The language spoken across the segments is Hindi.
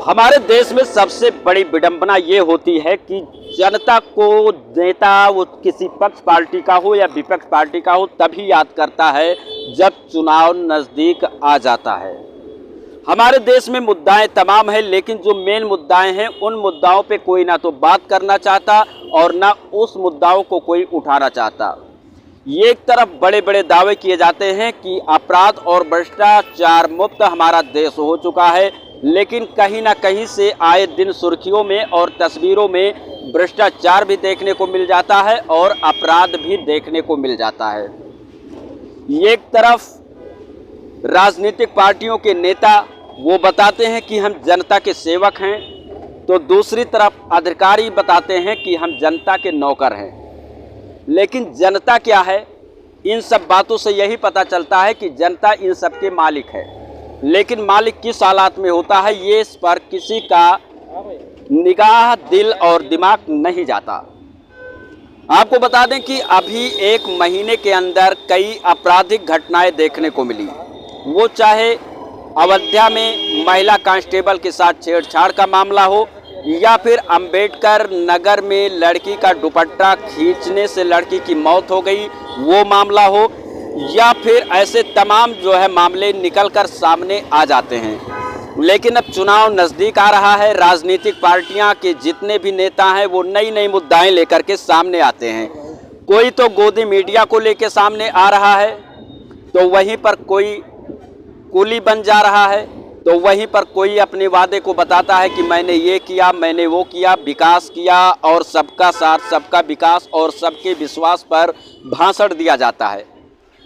हमारे देश में सबसे बड़ी विडंबना ये होती है कि जनता को नेता वो किसी पक्ष पार्टी का हो या विपक्ष पार्टी का हो तभी याद करता है जब चुनाव नज़दीक आ जाता है। हमारे देश में मुद्दाएं तमाम हैं, लेकिन जो मेन मुद्दाएं हैं उन मुद्दाओं पे कोई ना तो बात करना चाहता और ना उस मुद्दाओं को कोई उठाना चाहता। ये एक तरफ बड़े बड़े दावे किए जाते हैं कि अपराध और भ्रष्टाचार मुक्त हमारा देश हो चुका है, लेकिन कहीं ना कहीं से आए दिन सुर्खियों में और तस्वीरों में भ्रष्टाचार भी देखने को मिल जाता है और अपराध भी देखने को मिल जाता है। एक तरफ राजनीतिक पार्टियों के नेता वो बताते हैं कि हम जनता के सेवक हैं, तो दूसरी तरफ अधिकारी बताते हैं कि हम जनता के नौकर हैं। लेकिन जनता क्या है, इन सब बातों से यही पता चलता है कि जनता इन सब के मालिक है, लेकिन मालिक किस हालात में होता है ये इस पर किसी का निगाह, दिल और दिमाग नहीं जाता। आपको बता दें कि अभी एक महीने के अंदर कई आपराधिक घटनाएं देखने को मिली, वो चाहे अयोध्या में महिला कांस्टेबल के साथ छेड़छाड़ का मामला हो या फिर अंबेडकर नगर में लड़की का दुपट्टा खींचने से लड़की की मौत हो गई वो मामला हो, या फिर ऐसे तमाम जो है मामले निकलकर सामने आ जाते हैं। लेकिन अब चुनाव नज़दीक आ रहा है, राजनीतिक पार्टियां के जितने भी नेता हैं वो नई नई मुद्दाएं लेकर के सामने आते हैं। कोई तो गोदी मीडिया को लेकर सामने आ रहा है, तो वहीं पर कोई कुली बन जा रहा है, तो वहीं पर कोई अपने वादे को बताता है कि मैंने ये किया, मैंने वो किया, विकास किया और सबका साथ सबका विकास और सबके विश्वास पर भाषण दिया जाता है।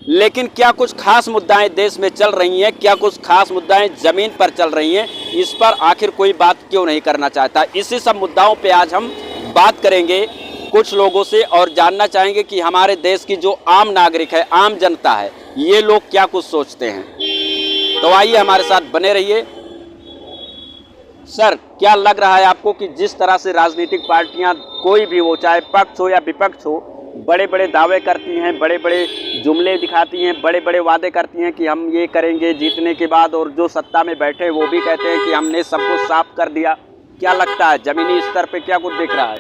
लेकिन क्या कुछ खास मुद्दाएं देश में चल रही हैं, क्या कुछ खास मुद्दाएं ज़मीन पर चल रही हैं, इस पर आखिर कोई बात क्यों नहीं करना चाहता। इसी सब मुद्दाओं पे आज हम बात करेंगे कुछ लोगों से और जानना चाहेंगे कि हमारे देश की जो आम नागरिक है, आम जनता है, ये लोग क्या कुछ सोचते हैं। तो आइए हमारे साथ बने रहिए। सर, क्या लग रहा है आपको कि जिस तरह से राजनीतिक पार्टियां कोई भी हो, चाहे पक्ष हो या विपक्ष हो, बड़े बड़े दावे करती हैं, बड़े बड़े जुमले दिखाती हैं, बड़े बड़े वादे करती हैं कि हम ये करेंगे जीतने के बाद, और जो सत्ता में बैठे वो भी कहते हैं कि हमने सब कुछ साफ कर दिया। क्या लगता है ज़मीनी स्तर पे क्या कुछ दिख रहा है?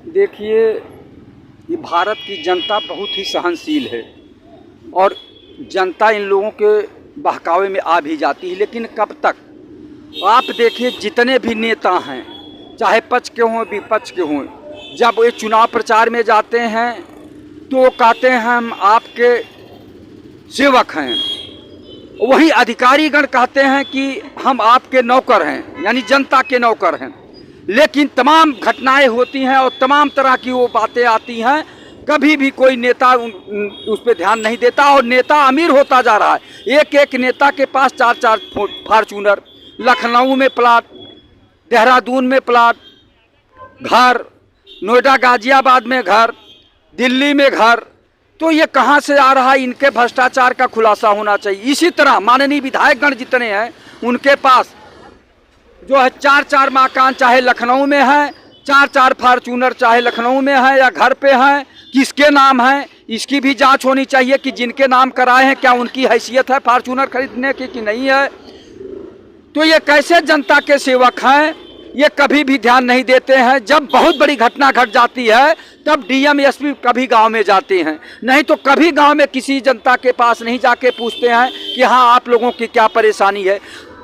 देखिए, ये भारत की जनता बहुत ही सहनशील है और जनता इन लोगों के बहकावे में आ भी जाती है, लेकिन कब तक। आप देखिए, जितने भी नेता हैं, चाहे पक्ष के हों विपक्ष के हों, जब ये चुनाव प्रचार में जाते हैं तो वो कहते हैं हम आपके सेवक हैं, वहीं अधिकारीगण कहते हैं कि हम आपके नौकर हैं, यानी जनता के नौकर हैं। लेकिन तमाम घटनाएं होती हैं और तमाम तरह की वो बातें आती हैं, कभी भी कोई नेता उस पर ध्यान नहीं देता और नेता अमीर होता जा रहा है। एक एक नेता के पास 4-4 फार्चूनर, लखनऊ में प्लाट, देहरादून में प्लाट, घर, नोएडा गाजियाबाद में घर, दिल्ली में घर। तो ये कहाँ से आ रहा है? इनके भ्रष्टाचार का खुलासा होना चाहिए। इसी तरह माननीय विधायकगण जितने हैं उनके पास जो है 4-4 मकान चाहे लखनऊ में है, 4-4 फार्चूनर चाहे लखनऊ में है या घर पे हैं, किसके नाम है इसकी भी जांच होनी चाहिए कि जिनके नाम कराए हैं क्या उनकी हैसियत है फार्चूनर खरीदने की कि नहीं है। तो ये कैसे जनता के सेवक हैं, ये कभी भी ध्यान नहीं देते हैं। जब बहुत बड़ी घटना घट जाती है तब डीएम एसपी कभी गांव में जाते हैं, नहीं तो कभी गांव में किसी जनता के पास नहीं जाके पूछते हैं कि हाँ आप लोगों की क्या परेशानी है,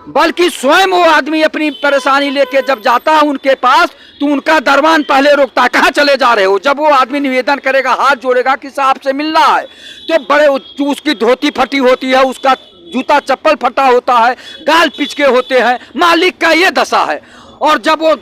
बल्कि स्वयं वो आदमी अपनी परेशानी लेके जब जाता है उनके पास तो उनका दरबान पहले रोकता है, कहाँ चले जा रहे हो। जब वो आदमी निवेदन करेगा, हाथ जोड़ेगा कि साहब से मिलना है, तो बड़े उसकी धोती फटी होती है, उसका जूता चप्पल फटा होता है, गाल पिचके होते हैं। मालिक का ये दशा है। और जब वो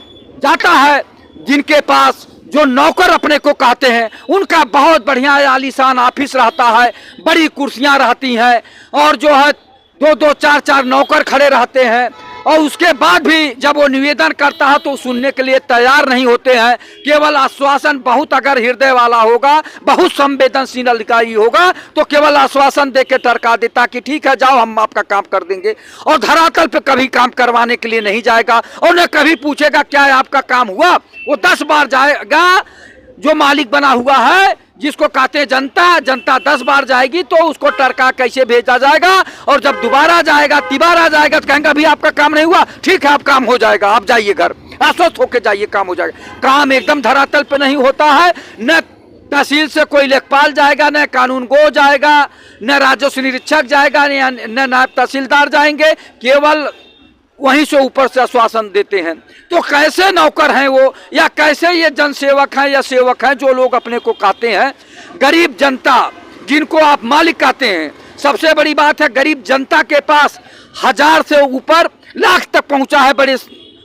जाता है जिनके पास जो नौकर अपने को कहते हैं, उनका बहुत बढ़िया आलीशान ऑफिस रहता है, बड़ी कुर्सियां रहती हैं और जो है 2-2, 4-4 नौकर खड़े रहते हैं, और उसके बाद भी जब वो निवेदन करता है तो सुनने के लिए तैयार नहीं होते हैं। केवल आश्वासन, बहुत अगर हृदय वाला होगा, बहुत संवेदनशील अधिकारी होगा तो केवल आश्वासन दे के टरका देता कि ठीक है जाओ हम आपका काम कर देंगे, और धरातल पे कभी काम करवाने के लिए नहीं जाएगा और न कभी पूछेगा क्या आपका काम हुआ। वो 10 बार जाएगा जो मालिक बना हुआ है, जिसको कहते हैं जनता, जनता 10 बार जाएगी तो उसको टरका कैसे भेजा जाएगा, और जब दोबारा जाएगा, तिबारा जाएगा तो कहेंगे अभी आपका काम नहीं हुआ, ठीक है आप काम हो जाएगा, आप जाइए घर, आश्वस्त होके जाइए, काम हो जाएगा। काम एकदम धरातल पे नहीं होता है। न तहसील से कोई लेखपाल जाएगा, न कानून गो जाएगा, न राजस्व निरीक्षक जाएगा, न नायब तहसीलदार जाएंगे, केवल वहीं से ऊपर से आश्वासन देते हैं। तो कैसे नौकर हैं वो, या कैसे ये जनसेवक हैं या सेवक हैं जो लोग अपने को कहते हैं? गरीब जनता जिनको आप मालिक कहते हैं, सबसे बड़ी बात है गरीब जनता के पास 1000 से ऊपर लाख तक पहुंचा है बड़े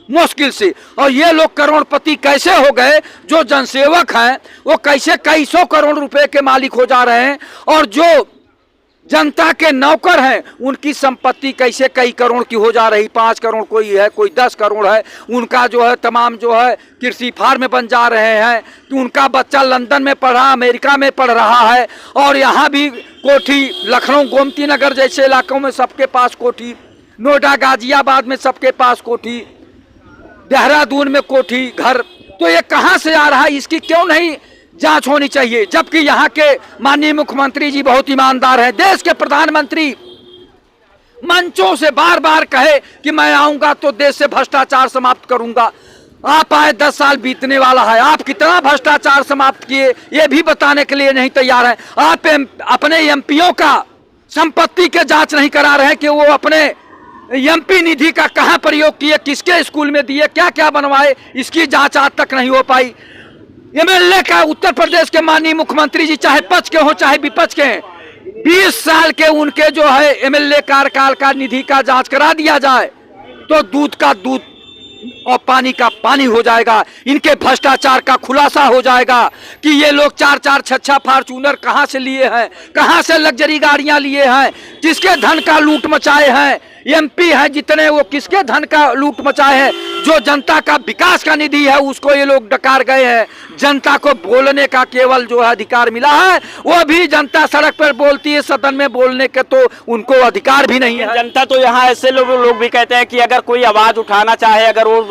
मुश्किल से, और ये लोग करोड़पति कैसे हो गए? जो जनसेवक हैं वो कैसे कई सौ करोड़ रुपए के मालिक हो जा रहे हैं, और जो जनता के नौकर हैं उनकी संपत्ति कैसे कई करोड़ की हो जा रही, 5 करोड़ कोई है, कोई 10 करोड़ है, उनका जो है तमाम जो है कृषि फार्म बन जा रहे हैं, कि उनका बच्चा लंदन में पढ़ा, अमेरिका में पढ़ रहा है, और यहाँ भी कोठी, लखनऊ गोमती नगर जैसे इलाकों में सबके पास कोठी, नोएडा गाजियाबाद में सबके पास कोठी, देहरादून में कोठी घर। तो ये कहाँ से आ रहा है? इसकी क्यों नहीं जांच होनी चाहिए? जबकि यहाँ के माननीय मुख्यमंत्री जी बहुत ईमानदार हैं। देश के प्रधानमंत्री मंचों से बार बार कहे कि मैं आऊंगा तो देश से भ्रष्टाचार समाप्त करूंगा। आप आए 10 साल बीतने वाला है, आप कितना भ्रष्टाचार समाप्त किए ये भी बताने के लिए नहीं तैयार है। आप अपने एमपीओ का संपत्ति के जांच नहीं करा रहे हैं कि वो अपने एमपी निधि का कहाँ प्रयोग किए, किसके स्कूल में दिए, क्या क्या बनवाए, इसकी जांच आज तक नहीं हो पाई। एमएलए का उत्तर प्रदेश के माननीय मुख्यमंत्री जी चाहे पक्ष के हो चाहे विपक्ष के, 20 साल के उनके जो है एमएलए कार्यकाल का निधि का जांच करा दिया जाए तो दूध का दूध और पानी का पानी हो जाएगा। इनके भ्रष्टाचार का खुलासा हो जाएगा कि ये लोग 4-4, 6-6 फॉर्च्यूनर कहां से लिए हैं, कहां से लग्जरी गाड़ियां लिए हैं, किसके धन का लूट मचाए हैं। एमपी है जितने वो किसके धन का लूट मचाए हैं। जो जनता का विकास का निधि है उसको ये लोग डकार गए हैं। जनता को बोलने का केवल जो है अधिकार मिला है, वो भी जनता सड़क पर बोलती है, सदन में बोलने के तो उनको अधिकार भी नहीं है। जनता तो यहाँ ऐसे लोग भी कहते हैं कि अगर कोई आवाज उठाना चाहे, अगर वो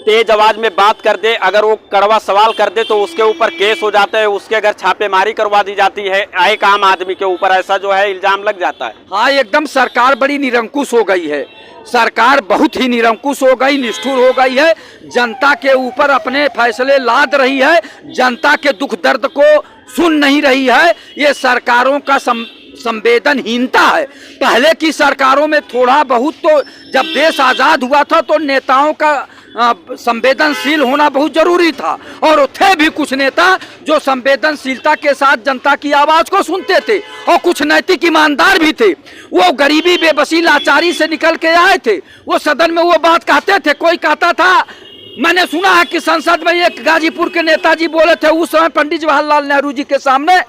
तेज आवाज में बात कर दे, अगर वो कड़वा सवाल कर दे तो उसके ऊपर केस हो जाता है, उसके अगर छापेमारी करवा दी जाती है, एक आम आदमी के ऊपर ऐसा जो है इल्जाम लग जाता है। हाँ, एकदम सरकार बड़ी निरंकुश हो गई है। सरकार बहुत ही निरंकुश हो गई, निष्ठुर हो गई है। जनता के ऊपर अपने फैसले लाद रही है, जनता के दुख दर्द को सुन नहीं रही है। ये सरकारों का संवेदनहीनता है। पहले की सरकारों में थोड़ा बहुत तो, जब देश आजाद हुआ था तो नेताओं का संवेदनशील होना बहुत जरूरी था, और थे भी कुछ नेता जो संवेदनशीलता के साथ जनता की आवाज को सुनते थे, और कुछ नैतिक ईमानदार भी थे। वो गरीबी, बेबसी, लाचारी से निकल के आए थे। वो सदन में वो बात कहते थे। कोई कहता था, मैंने सुना है कि संसद में एक गाजीपुर के नेताजी बोले थे, उस समय पंडित जवाहरलाल नेहरू जी के सामने,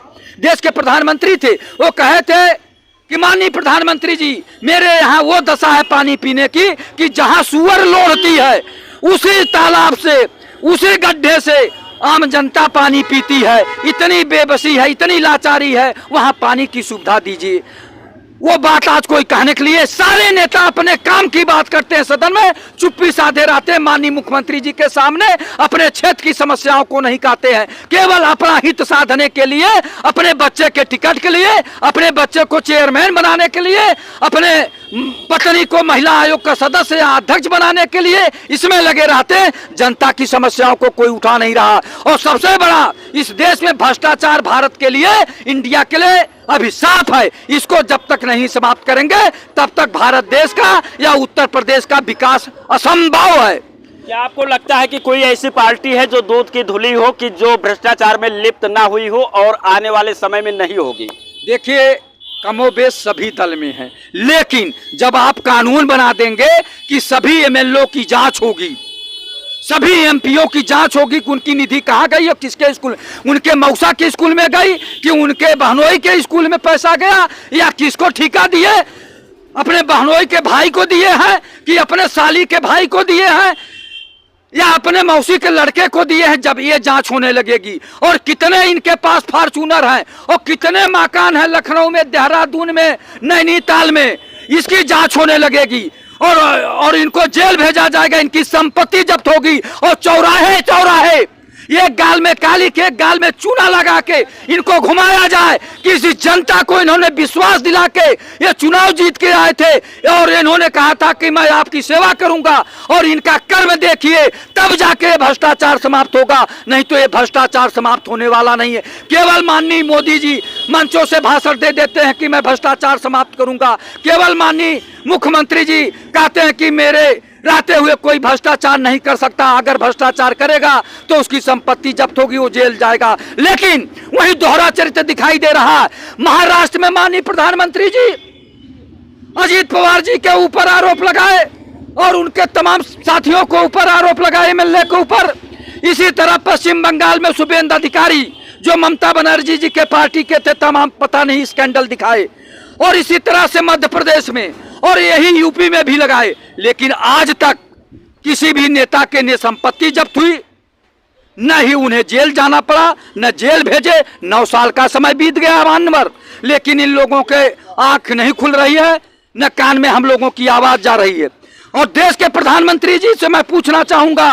देश के प्रधानमंत्री थे, वो कहे थे कि माननीय प्रधानमंत्री जी, मेरे यहाँ वो दशा है पानी पीने की कि जहाँ सुअर लोढ़ती है उसी तालाब से, उसी गड्ढे से आम जनता पानी पीती है। इतनी बेबसी है, इतनी लाचारी है, वहाँ पानी की सुविधा दीजिए। वो बात आज कोई कहने के लिए, सारे नेता अपने काम की बात करते हैं, सदन में चुप्पी साधे रहते हैं, माननीय मुख्यमंत्री जी के सामने अपने क्षेत्र की समस्याओं को नहीं कहते हैं। केवल अपना हित साधने के लिए, अपने बच्चे के टिकट के लिए, अपने बच्चे को चेयरमैन बनाने के लिए, अपने पत्नी को महिला आयोग का सदस्य या अध्यक्ष बनाने के लिए इसमें लगे रहते हैं। जनता की समस्याओं को कोई उठा नहीं रहा। और सबसे बड़ा, इस देश में भ्रष्टाचार भारत के लिए, इंडिया के लिए अभिशाप है। इसको जब तक नहीं समाप्त करेंगे तब तक भारत देश का या उत्तर प्रदेश का विकास असंभव है। क्या आपको लगता है कि कोई ऐसी पार्टी है जो दूध की धुली हो, कि जो भ्रष्टाचार में लिप्त ना हुई हो और आने वाले समय में नहीं होगी? देखिए, कमोबेश सभी दल में है, लेकिन जब आप कानून बना देंगे कि सभी एमएलए की जांच होगी, सभी एमपीओ की जांच होगी कि उनकी निधि कहाँ गई और किसके स्कूल, उनके मौसा के स्कूल में गई कि उनके बहनोई के स्कूल में पैसा गया, या किसको ठेका दिए, अपने बहनोई के भाई को दिए हैं कि अपने साली के भाई को दिए हैं, या अपने मौसी के लड़के को दिए हैं, जब ये जांच होने लगेगी। और कितने इनके पास फॉर्च्यूनर हैं और कितने मकान हैं लखनऊ में, देहरादून में, नैनीताल में, इसकी जांच होने लगेगी और इनको जेल भेजा जाएगा। इनकी संपत्ति जब्त होगी और चौराहे चौराहे एक गाल में काली के एक गाल में चूना लगा के इनको घुमाया जाए कि इस जनता को इन्होंने विश्वास दिला के ये चुनाव जीत के आए थे और इन्होंने कहा था कि मैं आपकी सेवा करूंगा, और इनका कर्म देखिए तब जाके भ्रष्टाचार समाप्त होगा, नहीं तो ये भ्रष्टाचार समाप्त होने वाला नहीं है। केवल माननीय मोदी जी मंचों से भाषण दे देते हैं कि मैं भ्रष्टाचार समाप्त करूंगा, केवल माननीय मुख्यमंत्री जी कहते हैं कि मेरे रहते हुए कोई भ्रष्टाचार नहीं कर सकता, अगर भ्रष्टाचार करेगा तो उसकी संपत्ति जब्त होगी, वो जेल जाएगा। लेकिन वही दोहरा चरित्र दिखाई दे रहा है। महाराष्ट्र में माननीय प्रधानमंत्री जी अजीत पवार जी के ऊपर आरोप लगाए और उनके तमाम साथियों को ऊपर आरोप लगाए, एमएलए के ऊपर। इसी तरह पश्चिम बंगाल में शुभेंदु अधिकारी जो ममता बनर्जी जी के पार्टी के थे, तमाम पता नहीं स्कैंडल दिखाए, और इसी तरह से मध्य प्रदेश में और यही यूपी में भी लगाए। लेकिन आज तक किसी भी नेता के ने संपत्ति जब्त हुई, न ही उन्हें जेल जाना पड़ा, न जेल भेजे। 9 साल का समय बीत गया मानवर, लेकिन इन लोगों के आंख नहीं खुल रही है, न कान में हम लोगों की आवाज जा रही है। और देश के प्रधानमंत्री जी से मैं पूछना चाहूंगा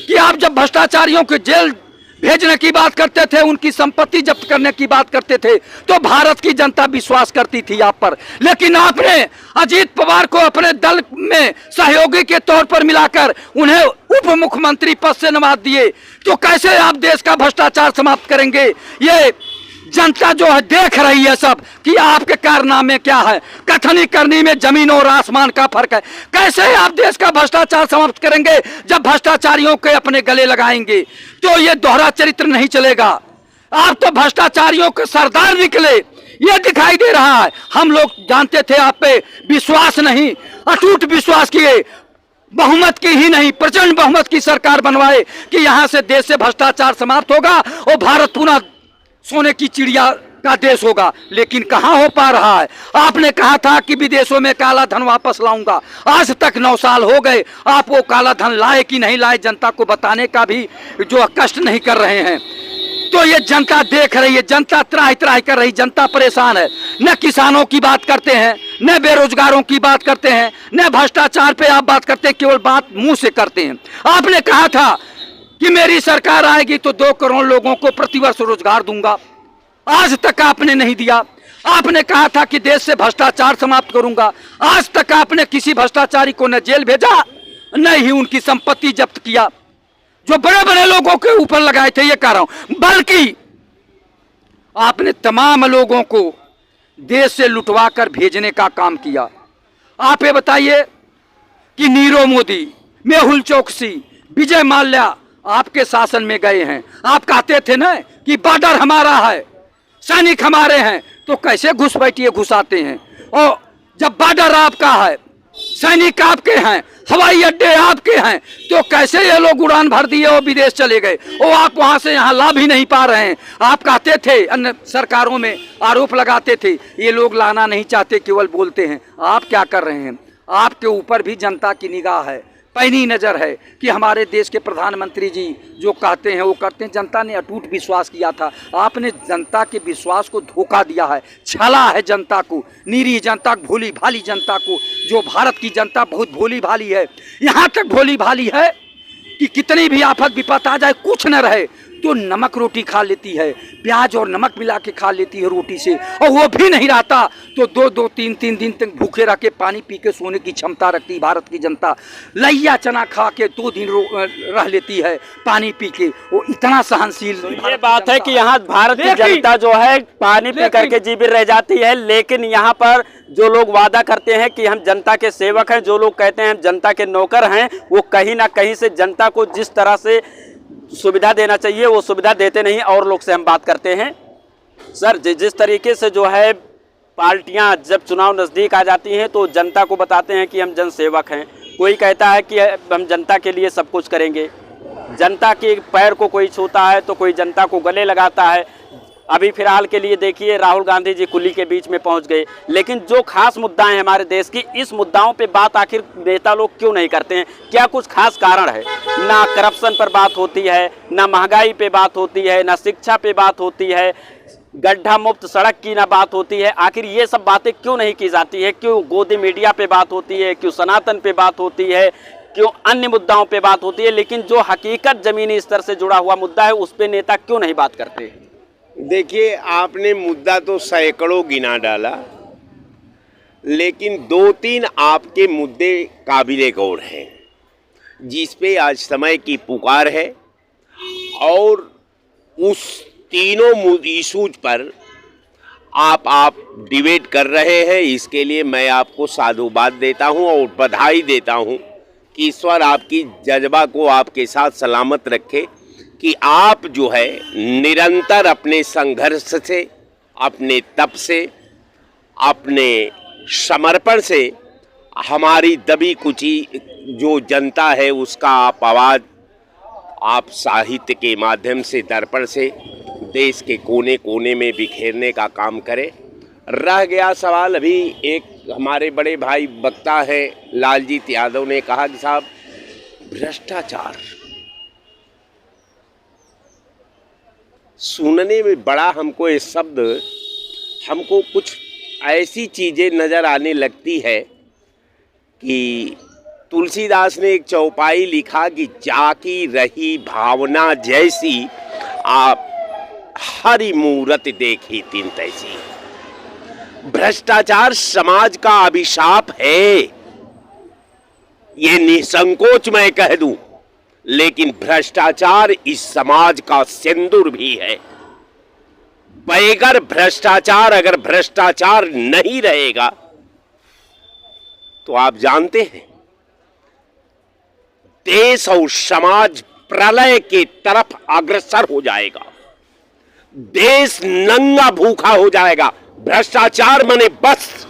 कि आप जब भ्रष्टाचारियों के जेल भेजने की बात करते थे, उनकी संपत्ति जब्त करने की बात करते थे, तो भारत की जनता विश्वास करती थी आप पर। लेकिन आपने अजीत पवार को अपने दल में सहयोगी के तौर पर मिलाकर उन्हें उप मुख्यमंत्री पद से नवाज दिए, तो कैसे आप देश का भ्रष्टाचार समाप्त करेंगे? ये जनता जो है देख रही है सब कि आपके कारनामे क्या है। कथनी करनी में जमीन और आसमान का फर्क है। कैसे आप देश का भ्रष्टाचार समाप्त करेंगे जब भ्रष्टाचारियों के अपने गले लगाएंगे? तो ये दोहरा चरित्र नहीं चलेगा। आप तो भ्रष्टाचारियों के सरदार निकले, ये दिखाई दे रहा है। हम लोग जानते थे आप पे विश्वास नहीं, अटूट विश्वास किए, बहुमत की ही नहीं प्रचंड बहुमत की सरकार बनवाए कि यहां से देश से भ्रष्टाचार समाप्त होगा और भारत पुनः सोने की चिड़िया का देश होगा। लेकिन कहां हो पा रहा है? आपने कहा था कि विदेशों में काला धन वापस लाऊंगा, आज तक 9 साल हो गए, आप वो काला धन लाए कि नहीं लाए जनता को बताने का भी जो कष्ट नहीं कर रहे हैं। तो ये जनता देख रही है, जनता त्राही त्राही कर रही, जनता परेशान है। न किसानों की बात करते हैं, न बेरोजगारों की बात करते हैं, न भ्रष्टाचार पे आप बात करते हैं, केवल बात मुंह से करते हैं। आपने कहा था कि मेरी सरकार आएगी तो 2 करोड़ लोगों को प्रतिवर्ष रोजगार दूंगा, आज तक आपने नहीं दिया। आपने कहा था कि देश से भ्रष्टाचार समाप्त करूंगा, आज तक आपने किसी भ्रष्टाचारी को न जेल भेजा न ही उनकी संपत्ति जब्त किया। जो बड़े बड़े लोगों के ऊपर लगाए थे, ये कह रहा हूं, बल्कि आपने तमाम लोगों को देश से लुटवा कर भेजने का काम किया। आप ये बताइए कि नीरव मोदी, मेहुल चोकसी, विजय माल्या आपके शासन में गए हैं। आप कहते थे ना कि बॉर्डर हमारा है, सैनिक हमारे हैं, तो कैसे घुसपैठिए घुसाते हैं? और जब बॉर्डर आपका है, सैनिक आपके हैं, हवाई अड्डे आपके हैं, तो कैसे ये लोग उड़ान भर दिए और विदेश चले गए और आप वहां से यहाँ लाभ ही नहीं पा रहे हैं? आप कहते थे, अन्य सरकारों में आरोप लगाते थे, ये लोग लाना नहीं चाहते, केवल बोलते हैं। आप क्या कर रहे हैं? आपके ऊपर भी जनता की निगाह है, पैनी नजर है कि हमारे देश के प्रधानमंत्री जी जो कहते हैं वो करते हैं। जनता ने अटूट विश्वास किया था, आपने जनता के विश्वास को धोखा दिया है, छला है जनता को, निरीह जनता, भोली भाली जनता को। जो भारत की जनता बहुत भोली भाली है, यहाँ तक भोली भाली है कि कितनी भी आफत विपत आ जाए, कुछ न रहे तो नमक रोटी खा लेती है, प्याज और नमक मिला के खा लेती है रोटी से, और वो भी नहीं रहता तो 2-2, 3-3 दिन तक भूखे रह के पानी पी के सोने की क्षमता रखती भारत की जनता। लैया चना खा के 2 दिन रह लेती है पानी पी के, वो इतना सहनशील। ये बात है कि यहाँ भारत की जनता जो है पानी पी करके जीवित रह जाती है, लेकिन यहाँ पर जो लोग वादा करते हैं कि हम जनता के सेवक हैं, जो लोग कहते हैं हम जनता के नौकर हैं, वो कहीं ना कहीं से जनता को जिस तरह से सुविधा देना चाहिए वो सुविधा देते नहीं। और लोग से हम बात करते हैं। सर, जिस तरीके से जो है पार्टियां जब चुनाव नज़दीक आ जाती हैं तो जनता को बताते हैं कि हम जनसेवक हैं, कोई कहता है कि हम जनता के लिए सब कुछ करेंगे, जनता के पैर को कोई छूता है तो कोई जनता को गले लगाता है। अभी फिलहाल के लिए देखिए राहुल गांधी जी कुल्ली के बीच में पहुंच गए, लेकिन जो खास मुद्दाएं हमारे देश की, इस मुद्दाओं पे बात आखिर नेता लोग क्यों नहीं करते हैं? क्या कुछ खास कारण है? ना करप्शन पर बात होती है, ना महंगाई पे बात होती है, ना शिक्षा पे बात होती है, गड्ढा मुक्त सड़क की ना बात होती है। आखिर ये सब बातें क्यों नहीं की जाती है? क्यों गोदी मीडिया पे बात होती है? क्यों सनातन पे बात होती है? क्यों अन्य मुद्दाओं पे बात होती है, लेकिन जो हकीकत जमीनी स्तर से जुड़ा हुआ मुद्दा है उस पे नेता क्यों नहीं बात करते? देखिए, आपने मुद्दा तो सैकड़ों गिना डाला, लेकिन 2-3 आपके मुद्दे काबिले गौर हैं जिस पे आज समय की पुकार है, और उस तीनों इशूज पर आप डिबेट कर रहे हैं। इसके लिए मैं आपको साधुवाद देता हूं और बधाई देता हूं कि ईश्वर आपकी जज्बा को आपके साथ सलामत रखे, कि आप जो है निरंतर अपने संघर्ष से, अपने तप से, अपने समर्पण से हमारी दबी कुची जो जनता है उसका आप आवाज़ आप साहित्य के माध्यम से, दर्पण से देश के कोने कोने में बिखेरने का काम करें। रह गया सवाल, अभी एक हमारे बड़े भाई वक्ता है लालजीत यादव ने कहा कि साहब भ्रष्टाचार, सुनने में बड़ा हमको ये शब्द, हमको कुछ ऐसी चीज़ें नज़र आने लगती है कि तुलसीदास ने एक चौपाई लिखा कि जाकी रही भावना जैसी, आप हरि मूरत देखी तीन तैसी। भ्रष्टाचार समाज का अभिशाप है, ये निसंकोच मैं कह दूं, लेकिन भ्रष्टाचार इस समाज का सिंदूर भी है। बगैर भ्रष्टाचार, अगर भ्रष्टाचार नहीं रहेगा तो आप जानते हैं देश और समाज प्रलय के तरफ अग्रसर हो जाएगा, देश नंगा भूखा हो जाएगा। भ्रष्टाचार माने वस्त्र,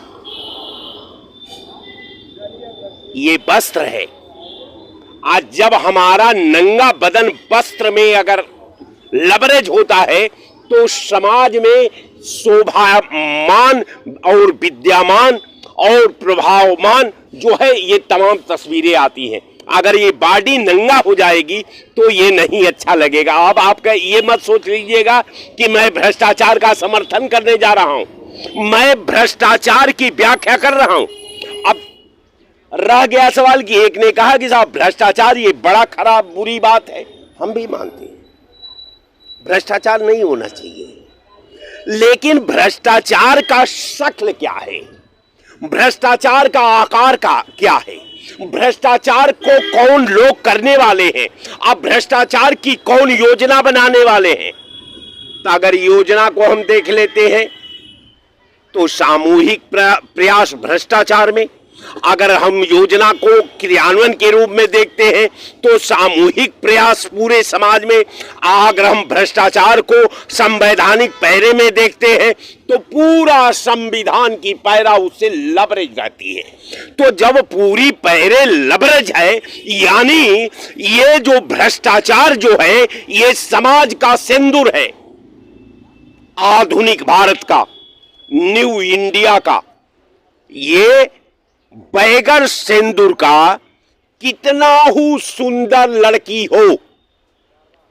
ये वस्त्र है। आज जब हमारा नंगा बदन वस्त्र में अगर लबरेज होता है तो समाज में शोभामान और विद्यामान और प्रभावमान जो है ये तमाम तस्वीरें आती हैं। अगर ये बॉडी नंगा हो जाएगी तो ये नहीं अच्छा लगेगा। अब आपका ये मत सोच लीजिएगा कि मैं भ्रष्टाचार का समर्थन करने जा रहा हूं, मैं भ्रष्टाचार की व्याख्या कर रहा हूं। अब रह गया सवाल कि एक ने कहा कि साहब भ्रष्टाचार ये बड़ा खराब बुरी बात है, हम भी मानते हैं भ्रष्टाचार नहीं होना चाहिए, लेकिन भ्रष्टाचार का शक्ल क्या है, भ्रष्टाचार का आकार का क्या है, भ्रष्टाचार को कौन लोग करने वाले हैं, अब भ्रष्टाचार की कौन योजना बनाने वाले हैं। तो अगर योजना को हम देख लेते हैं तो सामूहिक प्रयास भ्रष्टाचार में, अगर हम योजना को क्रियान्वयन के रूप में देखते हैं तो सामूहिक प्रयास पूरे समाज में, अगर हम भ्रष्टाचार को संवैधानिक पैरे में देखते हैं तो पूरा संविधान की पैरा उससे लबरेज रहती है। तो जब पूरी पैरे लबरेज है, यानी ये जो भ्रष्टाचार जो है ये समाज का सिंदूर है, आधुनिक भारत का, न्यू इंडिया का। ये बैगर सिंदूर का कितना ही सुंदर लड़की हो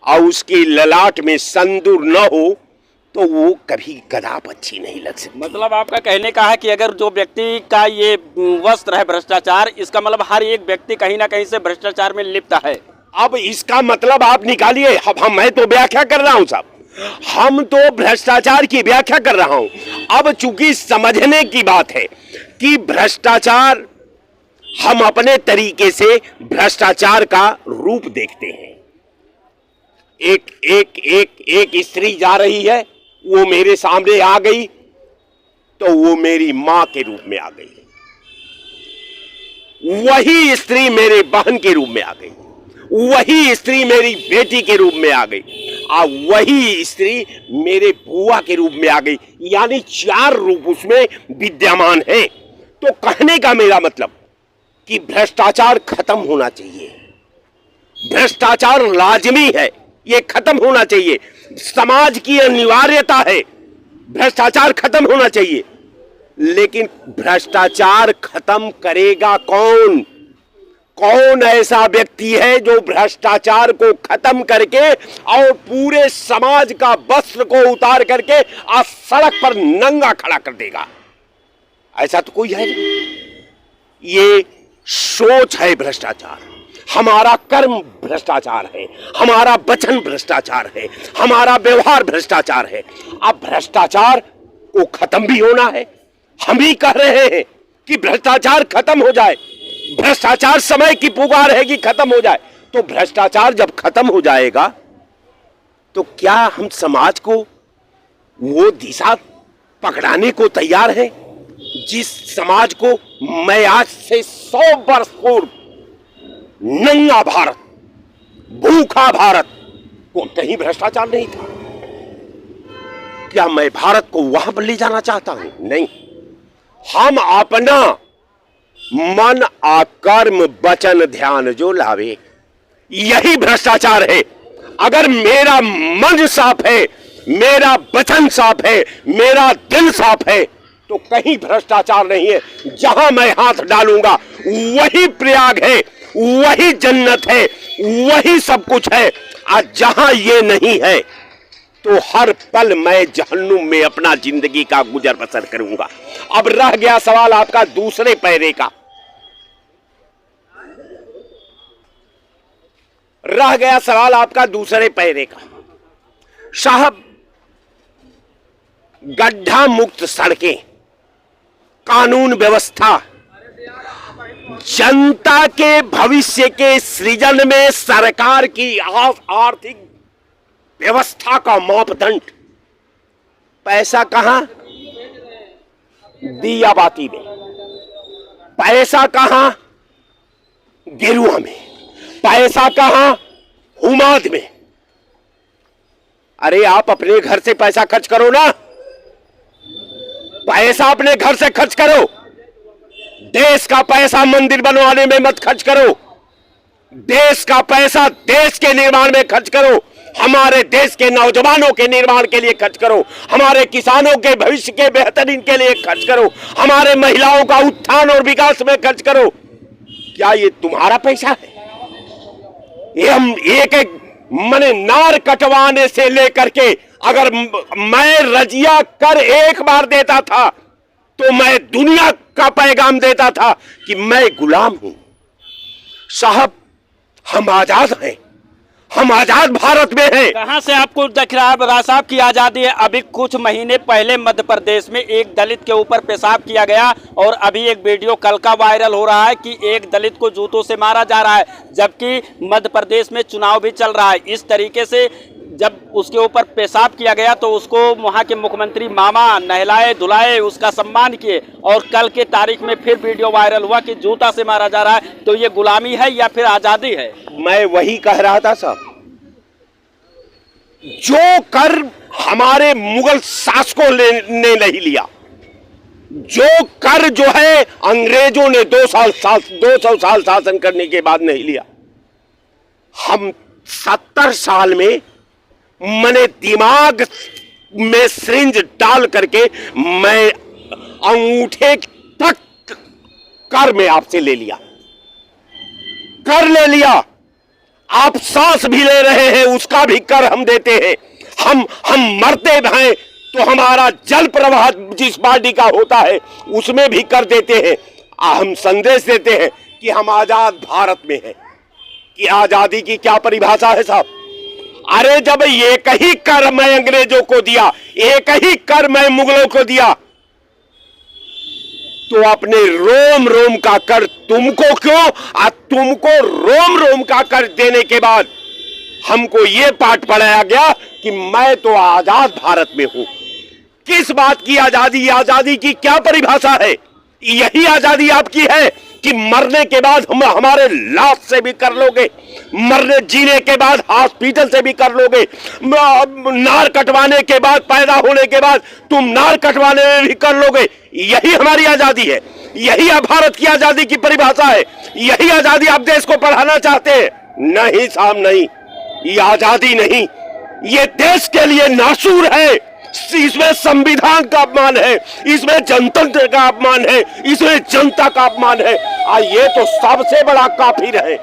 और उसकी ललाट में सिंदूर न हो तो वो कभी कदाप अच्छी नहीं लग सकती। मतलब आपका कहने का है कि अगर जो व्यक्ति का ये वस्त्र है भ्रष्टाचार, इसका मतलब हर एक व्यक्ति कहीं ना कहीं से भ्रष्टाचार में लिप्त है। अब इसका मतलब आप निकालिए, मैं तो व्याख्या कर रहा हूं साहब, हम तो भ्रष्टाचार की व्याख्या कर रहा हूं। अब चूंकि समझने की बात है कि भ्रष्टाचार, हम अपने तरीके से भ्रष्टाचार का रूप देखते हैं। एक एक एक एक स्त्री जा रही है, वो मेरे सामने आ गई तो वो मेरी मां के रूप में आ गई, वही स्त्री मेरे बहन के रूप में आ गई, वही स्त्री मेरी बेटी के रूप में आ गई, और वही स्त्री मेरे बुआ के रूप में आ गई, यानी 4 रूप उसमें विद्यमान है। तो कहने का मेरा मतलब कि भ्रष्टाचार खत्म होना चाहिए, भ्रष्टाचार लाजमी है, ये खत्म होना चाहिए, समाज की अनिवार्यता है, भ्रष्टाचार खत्म होना चाहिए। लेकिन भ्रष्टाचार खत्म करेगा कौन? कौन ऐसा व्यक्ति है जो भ्रष्टाचार को खत्म करके और पूरे समाज का वस्त्र को उतार करके आज सड़क पर नंगा खड़ा कर देगा? ऐसा तो कोई है नहीं। ये सोच है भ्रष्टाचार, हमारा कर्म भ्रष्टाचार है, हमारा वचन भ्रष्टाचार है, हमारा व्यवहार भ्रष्टाचार है। अब भ्रष्टाचार को खत्म भी होना है। हम ही कह रहे हैं कि भ्रष्टाचार खत्म हो जाए। भ्रष्टाचार समय की पुकार है कि खत्म हो जाए। तो भ्रष्टाचार जब खत्म हो जाएगा तो क्या हम समाज को वो दिशा पकड़ाने को तैयार हैं जिस समाज को मैं आज से 100 वर्ष पूर्व नंगा भारत, भूखा भारत, को कहीं भ्रष्टाचार नहीं था? क्या मैं भारत को वहां पर ले जाना चाहता हूं? नहीं। हम अपना मन आकर्म वचन ध्यान जो लावे, यही भ्रष्टाचार है। अगर मेरा मन साफ है, मेरा वचन साफ है, मेरा दिल साफ है, तो कहीं भ्रष्टाचार नहीं है। जहां मैं हाथ डालूंगा वही प्रयाग है, वही जन्नत है, वही सब कुछ है। आज जहां ये नहीं है तो हर पल मैं जहन्नुम में अपना जिंदगी का गुजर बसर करूंगा। अब रह गया सवाल आपका दूसरे पैरे का। रह गया सवाल आपका दूसरे पैरे का। साहब, गड्ढा मुक्त सड़कें, कानून व्यवस्था, जनता के भविष्य के सृजन में सरकार की आर्थिक व्यवस्था का मापदंड, पैसा कहां? दिया बाती में। पैसा कहां? गिरुआ में। पैसा कहां? हुमाद में। अरे आप अपने घर से पैसा खर्च करो ना, पैसा अपने घर से खर्च करो। देश का पैसा मंदिर बनवाने में मत खर्च करो। देश का पैसा देश के निर्माण में खर्च करो। हमारे देश के नौजवानों के निर्माण के लिए खर्च करो। हमारे किसानों के भविष्य के बेहतरीन के लिए खर्च करो। हमारे महिलाओं का उत्थान और विकास में खर्च करो। क्या ये तुम्हारा पैसा है? ये हम एक एक मने नार कटवाने से लेकर के, अगर मैं रजिया कर एक बार देता था तो मैं दुनिया का पैगाम देता था कि मैं गुलाम हूं। साहब, हम आजाद हैं, हम आजाद भारत में हैं। कहां से आपको दिख रहा है बराज साहब की आजादी है? अभी कुछ महीने पहले मध्य प्रदेश में एक दलित के ऊपर पेशाब किया गया और अभी एक वीडियो कल का वायरल हो रहा है कि एक दलित को जूतों से मारा जा रहा है, जबकि मध्य प्रदेश में चुनाव भी चल रहा है। इस तरीके से जब उसके ऊपर पेशाब किया गया तो उसको वहां के मुख्यमंत्री मामा नहलाए धुलाए, उसका सम्मान किए, और कल के तारीख में फिर वीडियो वायरल हुआ कि जूता से मारा जा रहा है। तो ये गुलामी है या फिर आजादी है? मैं वही कह रहा था साहब, जो कर हमारे मुगल शासकों ने नहीं लिया, जो कर जो है अंग्रेजों ने 200 साल शासन करने के बाद नहीं लिया, हम 70 साल में मैंने दिमाग में सिरिंज डाल करके मैं अंगूठे तक कर में आपसे ले लिया, कर ले लिया। आप सांस भी ले रहे हैं, उसका भी कर हम देते हैं। हम मरते हैं तो हमारा जल प्रवाह जिस पार्टी का होता है उसमें भी कर देते हैं। हम संदेश देते हैं कि हम आजाद भारत में हैं। कि आजादी की क्या परिभाषा है साहब? अरे जब एक ही कर मैं अंग्रेजों को दिया, एक ही कर मैं मुगलों को दिया, तो अपने रोम रोम का कर तुमको क्यों? तुमको रोम रोम का कर देने के बाद हमको ये पाठ पढ़ाया गया कि मैं तो आजाद भारत में हूं। किस बात की आजादी? आजादी की क्या परिभाषा है? यही आजादी आपकी है कि मरने के बाद हम हमारे लाश से भी कर लोगे, मरने जीने के बाद हॉस्पिटल से भी कर लोगे, नार कटवाने के बाद, पैदा होने के बाद तुम नार कटवाने में भी कर लोगे। यही हमारी आजादी है, यही भारत की आजादी की परिभाषा है, यही आजादी आप देश को पढ़ाना चाहते हैं? नहीं साहब, नहीं, ये आजादी नहीं, ये देश के लिए नासूर है। इसमें संविधान का अपमान है, इसमें जनतंत्र का अपमान है, इसमें जनता का अपमान है। ये तो सबसे बड़ा काफिर है,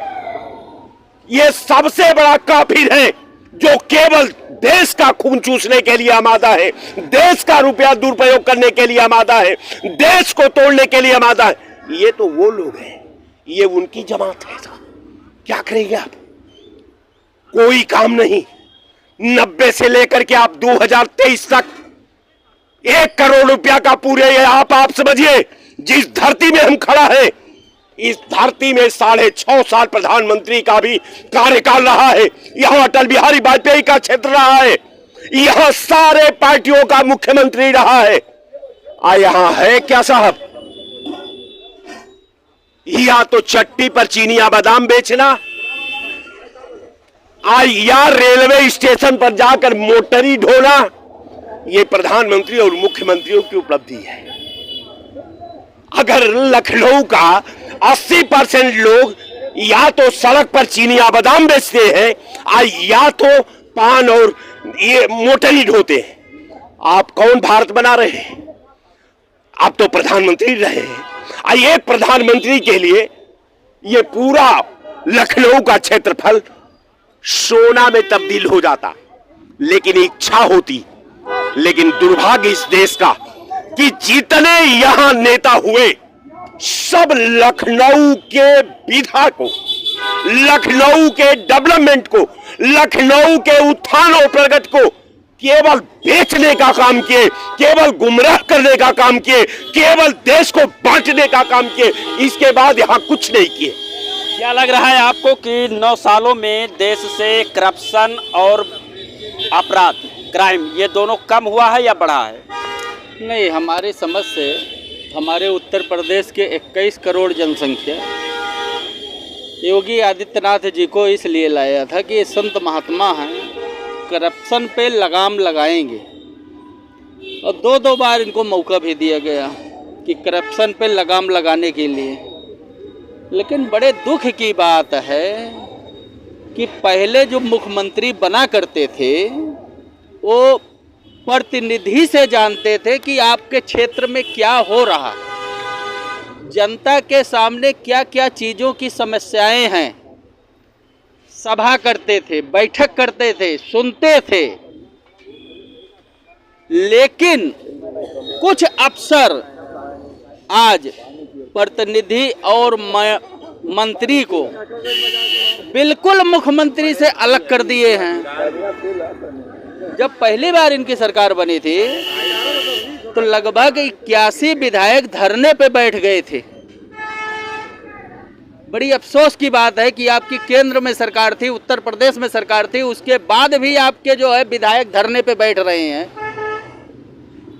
ये सबसे बड़ा काफिर है जो केवल देश का खून चूसने के लिए आमादा है, देश का रुपया दुरुपयोग करने के लिए आमादा है, देश को तोड़ने के लिए आमादा है। ये तो वो लोग हैं, ये उनकी जमात है साहब। क्या करेंगे आप? कोई काम नहीं। 90 से लेकर के आप 2023 तक 1 करोड़ रुपया का पूरे, आप समझिए जिस धरती में हम खड़ा है, इस धरती में 6.5 साल प्रधानमंत्री का भी कार्यकाल रहा है। यहां अटल बिहारी वाजपेयी का क्षेत्र रहा है, यहां सारे पार्टियों का मुख्यमंत्री रहा है। यहां है क्या साहब? या तो चट्टी पर चीनिया बादाम बेचना, या रेलवे स्टेशन पर जाकर मोटरी ढोना। ये प्रधानमंत्री और मुख्यमंत्रियों की उपलब्धि है। अगर लखनऊ का 80% लोग या तो सड़क पर चीनिया बादाम बेचते हैं, या तो पान और ये मोटरी ढोते हैं, आप कौन भारत बना रहे हैं? आप तो प्रधानमंत्री रहे हैं। ये प्रधानमंत्री के लिए ये पूरा लखनऊ का क्षेत्रफल सोना में तब्दील हो जाता, लेकिन इच्छा होती। लेकिन दुर्भाग्य इस देश का कि जितने यहां नेता हुए, सब लखनऊ के विकास को, लखनऊ के डेवलपमेंट को, लखनऊ के उत्थान और प्रगति को केवल बेचने का काम किए, केवल गुमराह करने का काम किए, केवल देश को बांटने का काम किए। इसके बाद यहां कुछ नहीं किए। क्या लग रहा है आपको कि 9 सालों में देश से करप्शन और अपराध, क्राइम, ये दोनों कम हुआ है या बढ़ा है? नहीं, हमारी समझ से हमारे उत्तर प्रदेश के 21 करोड़ जनसंख्या योगी आदित्यनाथ जी को इसलिए लाया था कि ये संत महात्मा हैं, करप्शन पे लगाम लगाएंगे। और 2 बार इनको मौका भी दिया गया कि करप्शन पे लगाम लगाने के लिए। लेकिन बड़े दुख की बात है कि पहले जो मुख्यमंत्री बना करते थे वो प्रतिनिधि से जानते थे कि आपके क्षेत्र में क्या हो रहा, जनता के सामने क्या क्या चीज़ों की समस्याएं हैं, सभा करते थे, बैठक करते थे, सुनते थे। लेकिन कुछ अफसर आज प्रतिनिधि और मंत्री को बिल्कुल मुख्यमंत्री से अलग कर दिए हैं। जब पहली बार इनकी सरकार बनी थी तो लगभग 81 विधायक धरने पे बैठ गए थे। बड़ी अफसोस की बात है कि आपकी केंद्र में सरकार थी, उत्तर प्रदेश में सरकार थी, उसके बाद भी आपके जो है विधायक धरने पे बैठ रहे हैं।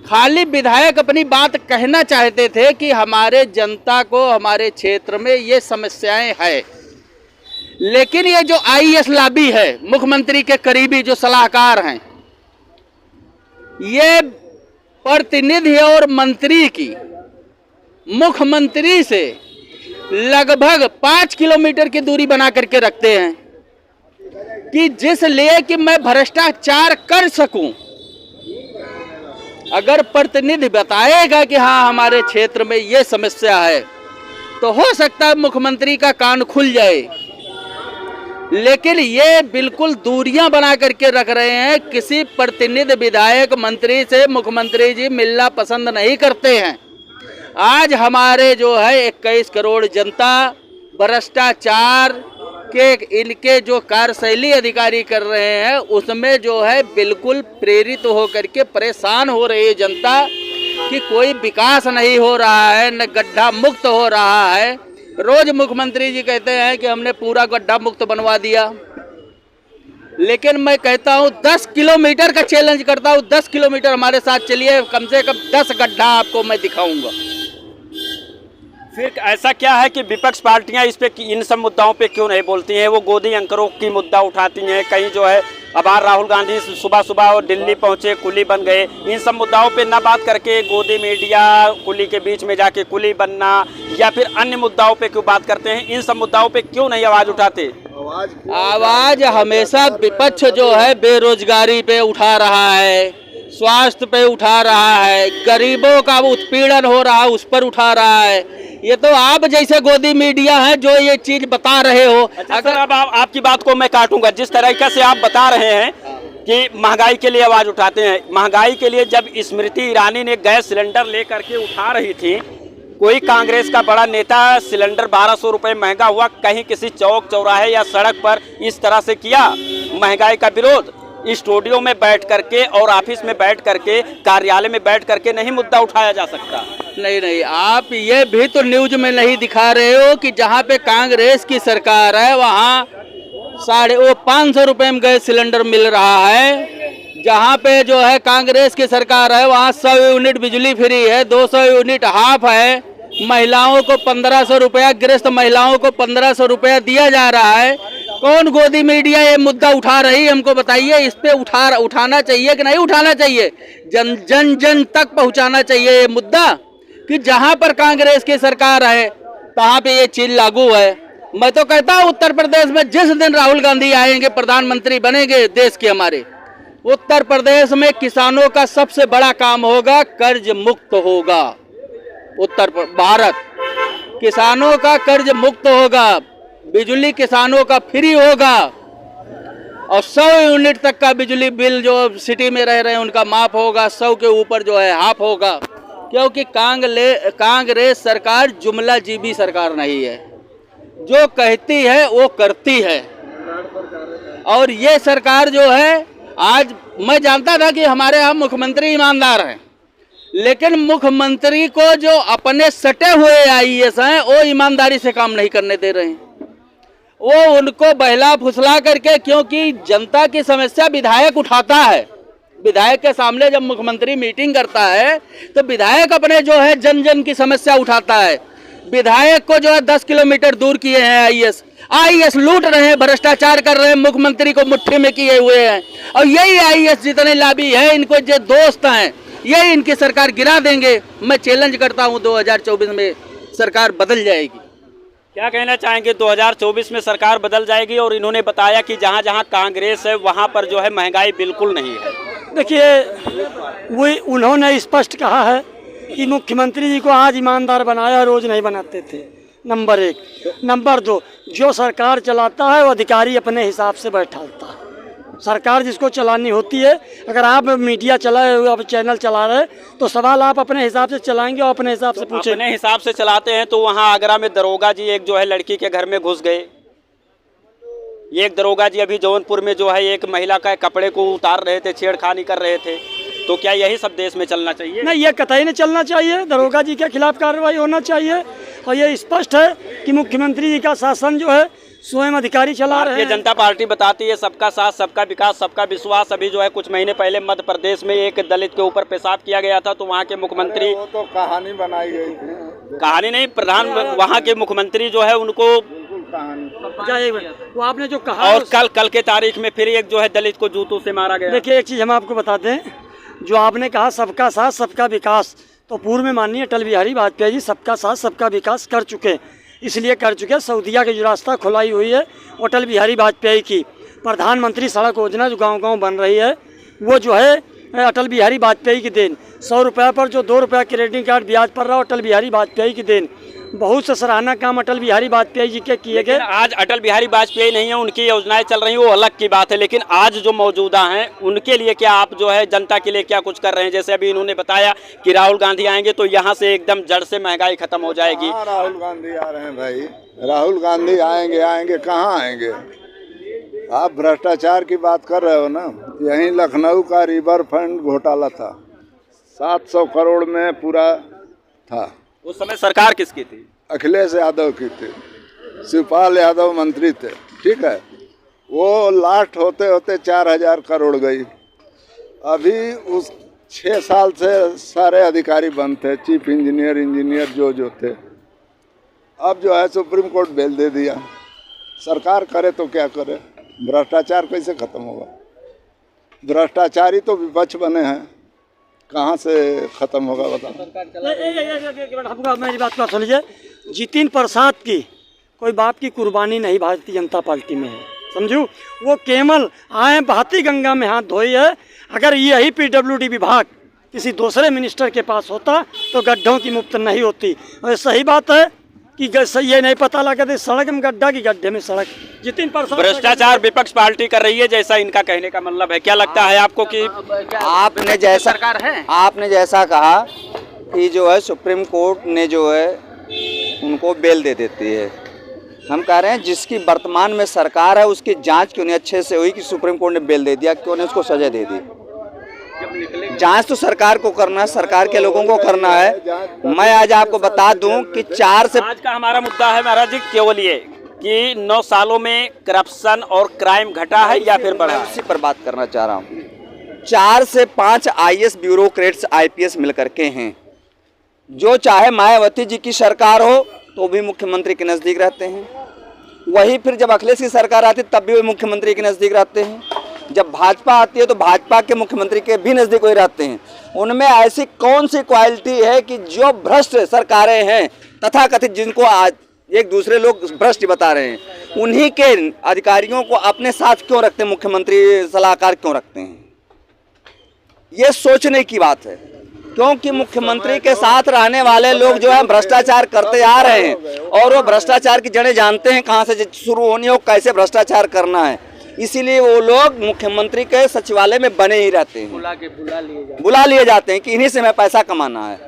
खाली विधायक अपनी बात कहना चाहते थे कि हमारे जनता को, हमारे क्षेत्र में ये समस्याएं हैं। लेकिन ये जो आईएएस लॉबी है, मुख्यमंत्री के करीबी जो सलाहकार हैं, ये प्रतिनिधि और मंत्री की मुख्यमंत्री से लगभग 5 किलोमीटर की दूरी बना करके रखते हैं कि जिस लिए कि मैं भ्रष्टाचार कर सकूं। अगर प्रतिनिधि बताएगा कि हाँ हमारे क्षेत्र में ये समस्या है तो हो सकता है मुख्यमंत्री का कान खुल जाए। लेकिन ये बिल्कुल दूरियां बना करके रख रहे हैं। किसी प्रतिनिधि, विधायक, मंत्री से मुख्यमंत्री जी मिलना पसंद नहीं करते हैं। आज हमारे जो है 21 करोड़ जनता भ्रष्टाचार के इनके जो कार्यशैली अधिकारी कर रहे हैं उसमें जो है बिल्कुल प्रेरित होकर के परेशान हो रही है जनता कि कोई विकास नहीं हो रहा है, न गड्ढा मुक्त हो रहा है। रोज मुख्यमंत्री जी कहते हैं कि हमने पूरा गड्ढा मुक्त बनवा दिया, लेकिन मैं कहता हूँ 10 किलोमीटर का चैलेंज करता हूँ, 10 किलोमीटर हमारे साथ चलिए, कम से कम 10 गड्ढा आपको मैं दिखाऊंगा। फिर ऐसा क्या है कि विपक्ष पार्टियां इस पे, इन सब मुद्दाओं पे क्यों नहीं बोलती हैं? वो गोदी अंकरों की मुद्दा उठाती हैं, कहीं जो है अबार राहुल गांधी सुबह सुबह और दिल्ली पहुंचे, कुली बन गए। इन सब मुद्दाओं पे ना बात करके गोदी मीडिया कुली के बीच में जाके कुली बनना या फिर अन्य मुद्दाओं पे क्यों बात करते हैं? इन सब मुद्दाओं पे क्यों नहीं आवाज उठाते? आवाज हमेशा विपक्ष जो है बेरोजगारी पे उठा रहा है, स्वास्थ्य पे उठा रहा है, गरीबों का उत्पीड़न हो रहा है उस पर उठा रहा है। ये तो आप जैसे गोदी मीडिया है जो ये चीज बता रहे हो। अच्छा, अगर अब आपकी बात को मैं काटूंगा, जिस तरीके से आप बता रहे हैं कि महंगाई के लिए आवाज उठाते हैं, महंगाई के लिए जब स्मृति ईरानी ने गैस सिलेंडर लेकर के उठा रही थी कोई कांग्रेस का बड़ा नेता सिलेंडर 1200 रुपये महंगा हुआ, कहीं किसी चौक चौराहे या सड़क पर इस तरह से किया महंगाई का विरोध? स्टूडियो में बैठ करके और ऑफिस में बैठ करके, कार्यालय में बैठ करके नहीं मुद्दा उठाया जा सकता? नहीं, आप ये भी तो न्यूज में नहीं दिखा रहे हो कि जहाँ पे कांग्रेस की सरकार है वहाँ 550 रुपये में गैस सिलेंडर मिल रहा है। जहाँ पे जो है कांग्रेस की सरकार है वहाँ 100 यूनिट बिजली फ्री है, 200 यूनिट हाफ है, महिलाओं को 1500 रुपया, गृहस्थ महिलाओं को 1500 रुपया दिया जा रहा है। कौन गोदी मीडिया ये मुद्दा उठा रही है, हमको बताइए। इस पे उठाना चाहिए कि नहीं उठाना चाहिए? जन तक पहुंचाना चाहिए ये मुद्दा कि जहां पर कांग्रेस की सरकार है तहां पे ये चीज लागू है। मैं तो कहता हूं उत्तर प्रदेश में जिस दिन राहुल गांधी आएंगे, प्रधानमंत्री बनेंगे देश के हमारे, उत्तर प्रदेश में किसानों का सबसे बड़ा काम होगा, कर्ज मुक्त होगा। भारत किसानों का कर्ज मुक्त होगा, बिजली किसानों का फ्री होगा और 100 यूनिट तक का बिजली बिल जो सिटी में रह रहे हैं उनका माफ होगा, 100 के ऊपर जो है हाफ होगा। क्योंकि कांग्रेस सरकार जुमला जीबी सरकार नहीं है, जो कहती है वो करती है। और ये सरकार जो है, आज मैं जानता था कि हमारे यहाँ मुख्यमंत्री ईमानदार हैं, लेकिन मुख्यमंत्री को जो अपने सटे हुए आईएएस हैं वो ईमानदारी से काम नहीं करने दे रहे हैं। वो उनको बहला फुसला करके, क्योंकि जनता की समस्या विधायक उठाता है, विधायक के सामने जब मुख्यमंत्री मीटिंग करता है तो विधायक अपने जो है जन की समस्या उठाता है। विधायक को जो है 10 किलोमीटर दूर किए हैं आईएएस लूट रहे हैं, भ्रष्टाचार कर रहे हैं, मुख्यमंत्री को मुट्ठी में किए हुए हैं। और यही आईएएस जितने लाभी है, इनको जो दोस्त हैं, यही इनकी सरकार गिरा देंगे। मैं चैलेंज करता हूं 2024 में सरकार बदल जाएगी। क्या कहना चाहेंगे? 2024 में सरकार बदल जाएगी और इन्होंने बताया कि जहां जहां कांग्रेस है वहां पर जो है महंगाई बिल्कुल नहीं है। देखिए, वो उन्होंने स्पष्ट कहा है कि मुख्यमंत्री जी को आज ईमानदार बनाया, रोज नहीं बनाते थे, नंबर 1। नंबर 2, जो सरकार चलाता है वो अधिकारी अपने हिसाब से बैठाता है। सरकार जिसको चलानी होती है, अगर आप मीडिया चलाए हुए, आप चैनल चला रहे तो सवाल आप अपने हिसाब से चलाएंगे और अपने हिसाब से पूछेंगे। अपने हिसाब से चलाते हैं तो वहाँ आगरा में दरोगा जी एक जो है लड़की के घर में घुस गए। ये एक दरोगा जी अभी जौनपुर में जो है एक महिला का कपड़े को उतार रहे थे, छेड़खानी कर रहे थे। तो क्या यही सब देश में चलना चाहिए? नहीं, ये कतई नहीं चलना चाहिए। दरोगा जी के खिलाफ कार्रवाई होना चाहिए। और ये स्पष्ट है कि मुख्यमंत्री जी का शासन जो है स्वयं अधिकारी चला रहे हैं। भारतीय जनता पार्टी बताती है सबका साथ, सबका विकास, सबका विश्वास। अभी जो है कुछ महीने पहले मध्य प्रदेश में एक दलित के ऊपर पेशाब किया गया था तो वहाँ के मुख्यमंत्री, वो तो कहानी बनाई गई थी। कहानी नहीं, वहाँ के मुख्यमंत्री जो है उनको वो आपने जो कहा, और कल के तारीख में फिर एक जो है दलित को जूतों से मारा गया। देखिए, एक चीज़ हम आपको बताते हैं, जो आपने कहा सबका साथ सबका विकास, तो पूर्व में माननीय अटल बिहारी वाजपेयी जी सबका साथ सबका विकास कर चुके। इसलिए कर चुके, सऊदीया की जो रास्ता खुलाई हुई है अटल बिहारी वाजपेयी की प्रधानमंत्री सड़क योजना जो गांव-गांव बन रही है, वो जो है अटल बिहारी वाजपेयी की देन। 100 रुपये पर जो 2 रुपया क्रेडिट कार्ड ब्याज पर रहा, अटल बिहारी वाजपेयी की देन। बहुत से सराहना काम अटल बिहारी वाजपेयी जी के किए गए। आज अटल बिहारी वाजपेयी नहीं है, उनकी योजनाएं चल रही हैं, वो अलग की बात है। लेकिन आज जो मौजूदा हैं उनके लिए क्या आप जो है जनता के लिए क्या कुछ कर रहे हैं? जैसे अभी इन्होंने बताया कि राहुल गांधी आएंगे तो यहाँ से एकदम जड़ से महंगाई खत्म हो जाएगी। राहुल गांधी आ रहे हैं भाई, राहुल गांधी आएंगे कहाँ आएंगे? आप भ्रष्टाचार की बात कर रहे हो ना। यहीं लखनऊ का रिवर फंड घोटाला था, 700 करोड़ में पूरा था। उस समय सरकार किसकी थी? अखिलेश यादव की थी, शिवपाल यादव मंत्री थे, ठीक है। वो लास्ट होते होते 4000 करोड़ गई। अभी उस 6 साल से सारे अधिकारी बंद थे, चीफ इंजीनियर जो थे। अब जो है सुप्रीम कोर्ट बेल दे दिया। सरकार करे तो क्या करे? भ्रष्टाचार कैसे खत्म होगा? भ्रष्टाचारी तो विपक्ष बने हैं, कहाँ से खत्म होगा बताओ? मेरी बात को सुन लीजिए। जितिन प्रसाद की कोई बाप की कुर्बानी नहीं भारतीय जनता पार्टी में है, समझू। वो केवल आए बहती गंगा में हाथ धोई है। अगर यही पीडब्ल्यूडी विभाग किसी दूसरे मिनिस्टर के पास होता तो गड्ढों की मुफ्त नहीं होती। और सही बात है कि ये नहीं पता लगा थे सड़क में गड्ढा की गड्ढे में सड़क। जितिन प्रसाद भ्रष्टाचार विपक्ष पार्टी कर रही है, जैसा इनका कहने का मतलब है। क्या लगता है आपको कि आपने जैसा कहा कि जो है सुप्रीम कोर्ट ने जो है उनको बेल दे देती है। हम कह रहे हैं जिसकी वर्तमान में सरकार है उसकी जांच क्यों नहीं अच्छे से हुई कि सुप्रीम कोर्ट ने बेल दे दिया, क्यों नहीं उसको सजा दे दी। जांच तो सरकार को करना है, सरकार के लोगों को करना है। मैं आज आपको बता दूं कि 4 से आज का हमारा मुद्दा है महाराज जी केवल ये कि 9 सालों में करप्शन और क्राइम घटा है या फिर बढ़ा मैं है? उसी पर बात करना चाह रहा हूँ। 4 से 5 IAS ब्यूरोक्रेट्स IPS मिल करके हैं, जो चाहे मायावती जी की सरकार हो तो भी मुख्यमंत्री के नज़दीक रहते हैं, वही फिर जब अखिलेश की सरकार आती तब भी वो मुख्यमंत्री के नज़दीक रहते हैं, जब भाजपा आती है तो भाजपा के मुख्यमंत्री के भी नज़दीक वही रहते हैं। उनमें ऐसी कौन सी क्वालिटी है कि जो भ्रष्ट सरकारें हैं तथाकथित, जिनको आज एक दूसरे लोग भ्रष्ट बता रहे हैं, उन्हीं के अधिकारियों को अपने साथ क्यों रखते हैं, मुख्यमंत्री सलाहकार क्यों रखते हैं? ये सोचने की बात है, क्योंकि मुख्यमंत्री के साथ रहने वाले लोग जो है भ्रष्टाचार करते आ रहे हैं और वो भ्रष्टाचार की जड़ें जानते हैं कहाँ से शुरू होनी है और कैसे भ्रष्टाचार करना है। इसीलिए वो लोग मुख्यमंत्री के सचिवालय में बने ही रहते हैं, बुला लिए जाते हैं कि इन्हीं से मैं पैसा कमाना है।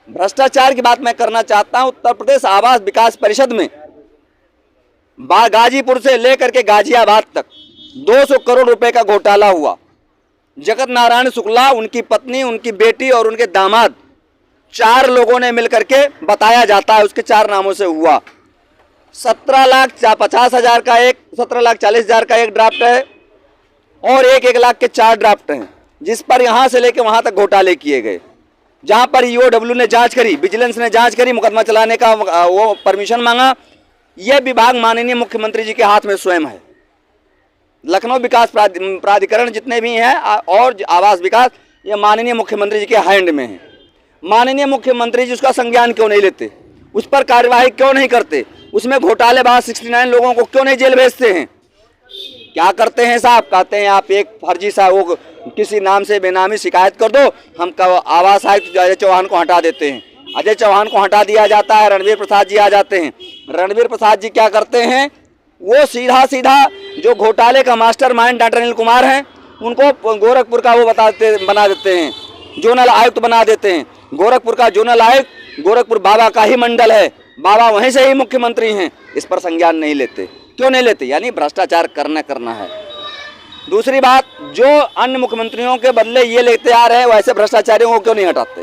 भ्रष्टाचार की बात मैं करना चाहता हूँ। उत्तर प्रदेश आवास विकास परिषद में गाजीपुर से लेकर के गाजियाबाद तक 200 करोड़ रुपए का घोटाला हुआ। जगत नारायण शुक्ला, उनकी पत्नी, उनकी बेटी और उनके दामाद, 4 लोगों ने मिलकर के, बताया जाता है उसके 4 नामों से हुआ। 17,50,000 का एक, 17,40,000 का एक ड्राफ्ट है और 1 लाख के 4 ड्राफ्ट हैं, जिस पर यहाँ से लेके वहाँ तक घोटाले किए गए। जहाँ पर EOW ने जांच करी, विजिलेंस ने जांच करी, मुकदमा चलाने का वो परमिशन मांगा। ये विभाग माननीय मुख्यमंत्री जी के हाथ में स्वयं है। लखनऊ विकास प्राधिकरण जितने भी हैं और आवास विकास, ये माननीय मुख्यमंत्री जी के हैंड में है। माननीय मुख्यमंत्री जी उसका संज्ञान क्यों नहीं लेते, उस पर कार्यवाही क्यों नहीं करते, उसमें घोटालेबाज 69 लोगों को क्यों नहीं जेल भेजते हैं? क्या करते हैं साहब? कहते हैं आप एक फर्जी सा वो किसी नाम से बेनामी शिकायत कर दो, हम आवास आयुक्त अजय चौहान को हटा देते हैं। अजय चौहान को हटा दिया जाता है, रणवीर प्रसाद जी आ जाते हैं। रणवीर प्रसाद जी क्या करते हैं, वो सीधा जो घोटाले का मास्टरमाइंड डॉक्टर अनिल कुमार हैं, उनको गोरखपुर का वो बना देते हैं, जोनल आयुक्त बना देते हैं। गोरखपुर का जोनल आयुक्त गोरखपुर बाबा का ही मंडल है, बाबा वहीं से ही मुख्यमंत्री हैं। इस पर संज्ञान नहीं लेते, क्यों नहीं लेते? यानी भ्रष्टाचार करना है। दूसरी बात, जो अन्य मुख्यमंत्रियों के बदले ये लेते आ रहे हैं, वैसे भ्रष्टाचारियों को क्यों नहीं हटाते?